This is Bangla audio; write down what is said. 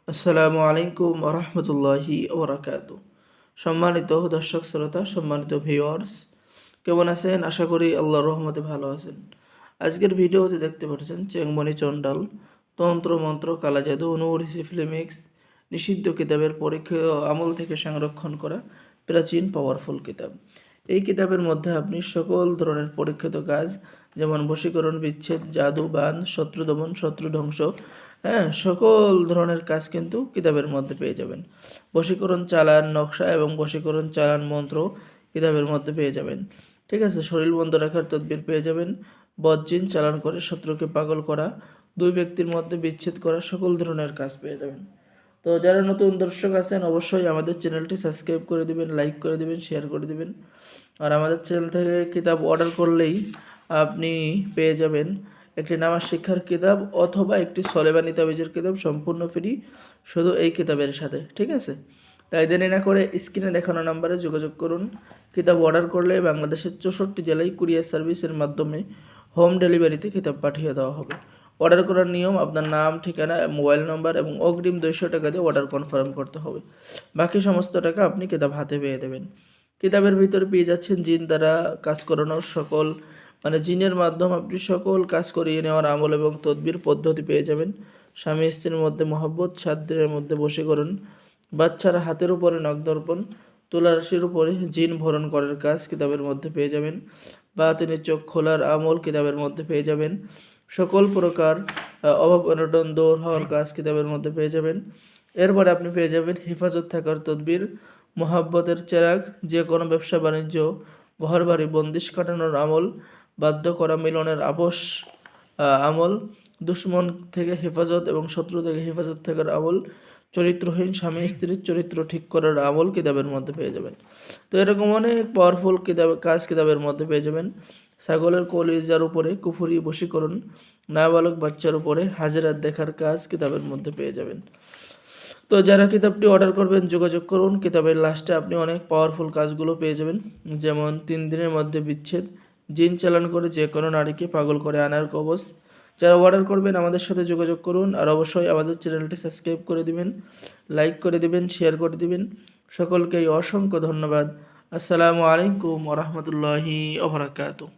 আসসালামু আলাইকুম রহমতুল্লাহি ওবরাকাতু। সম্মানিত দর্শক শ্রোতা, সম্মানিত ভিউয়ার্স, কেমন আছেন? আশা করি আল্লাহর রহমতে ভালো আছেন। আজকের ভিডিওতে দেখতে পাচ্ছেন চেংমনি চণ্ডাল, তন্ত্র মন্ত্র, কালা জাদু, নূর হিসিফিলিমিক্স নিষিদ্ধ কিতাবের পরীক্ষা আমল থেকে সংরক্ষণ করা প্রাচীন পাওয়ারফুল কিতাব। এই কিতাবের মধ্যে আপনি সকল ধরনের পরীক্ষিত কাজ, যেমন বশীকরণ, বিচ্ছেদ, জাদু, বান, শত্রু দমন, শত্রু ধ্বংস, সকল ধরনের কাজ কিন্তু কিতাবের মধ্যে পেয়ে যাবেন। বশীকরণ চালান নকশা এবং বশীকরণ চালান মন্ত্র কিতাবের মধ্যে পেয়ে যাবেন। ঠিক আছে, শরীর বন্ধ রাখার তদবির পেয়ে যাবেন। বদজিন চালান করে শত্রুকে পাগল করা, দুই ব্যক্তির মধ্যে বিচ্ছেদ করা, সকল ধরনের কাজ পেয়ে যাবেন। তো যারা নতুন দর্শক আছেন অবশ্যই আমাদের চ্যানেলটি সাবস্ক্রাইব করে দিবেন, লাইক করে দিবেন, শেয়ার করে দিবেন। আর আমাদের চ্যানেল থেকে কিতাব অর্ডার করলেই আপনি পেয়ে যাবেন একটি নামাজ শিক্ষার কিতাব অথবা একটি সলেবানি তাবিজের কিতাব সম্পূর্ণ ফ্রি, শুধু এই কিতাবের সাথে। ঠিক আছে, তাই দেরি না করে স্ক্রিনে দেখানো নাম্বারে যোগাযোগ করুন। কিতাব অর্ডার করলে বাংলাদেশের 64 জেলায় কুরিয়ার সার্ভিসের মাধ্যমে হোম ডেলিভারিতে কিতাব পাঠিয়ে দেওয়া হবে। অর্ডার করার নিয়ম: আপনার নাম, ঠিকানা, মোবাইল নম্বর এবং অগ্রিম 200 টাকা দিয়ে অর্ডার কনফার্ম করতে হবে। বাকি সমস্ত টাকা আপনি কিতাব হাতে পেয়ে দেবেন। কিতাবের ভিতরে পেয়ে যাচ্ছেন জিন দ্বারা কাজ করানোর সকল, জিনের মাধ্যমে আপনি সকল কাজ করিয়ে নেওয়ার আমল এবং তদবির পদ্ধতি পেয়ে যাবেন। স্বামী স্ত্রীর মধ্যে মহব্বত, 7 দিনের মধ্যে বশীকরণ, বাচ্চারা হাতের উপরে নখদর্পণ, তুলা রাশির উপরে জিন ভরণ করার কাজ কিতাবের মধ্যে পেয়ে যাবেন। বা তিনি চোখ খোলার আমল কিতাবের মধ্যে পেয়ে যাবেন। সকল প্রকার অভাব অনটন দূর হওয়ার কাজ কিতাবের মধ্যে পেয়ে যাবেন। এরপরে আপনি পেয়ে যাবেন হেফাজত থাকার তদবির, মোহাব্বতের চেরাগ, যে কোনো ব্যবসা বাণিজ্য, ঘর বাড়ি বন্দিশ কাটানোর আমল, বাধ্য করা মিলনের আবশ আমল, দুশ্মন থেকে হেফাজত এবং শত্রু থেকে হেফাজত থাকার আমল, চরিত্রহীন স্বামী স্ত্রীর চরিত্র ঠিক করার আমল কিতাবের মধ্যে পেয়ে যাবেন। তো এরকম অনেক পাওয়ারফুল কাজ কিতাবের মধ্যে পেয়ে যাবেন। ছাগলের কলিজার উপরে কুফুরি বশীকরণ, নাবালক বাচ্চার উপরে হাজিরাত দেখার কাজ কিতাবের মধ্যে পেয়ে যাবেন। তো যারা কিতাবটি অর্ডার করবেন যোগাযোগ করুন। কিতাবের লাস্টে আপনি অনেক পাওয়ারফুল কাজগুলো পেয়ে যাবেন, যেমন 3 দিনের মধ্যে বিচ্ছেদ, জিন চালান করে যে কোনো নারীকে পাগল করে আনার কবচ। যারা অর্ডার করবেন আমাদের সাথে যোগাযোগ করুন। আর অবশ্যই আমাদের চ্যানেলটি সাবস্ক্রাইব করে দিবেন, লাইক করে দিবেন, শেয়ার করে দিবেন। সকলকেই অসংখ্য ধন্যবাদ। আসসালামু আলাইকুম ওয়া রাহমাতুল্লাহি ওয়া বারাকাতুহু।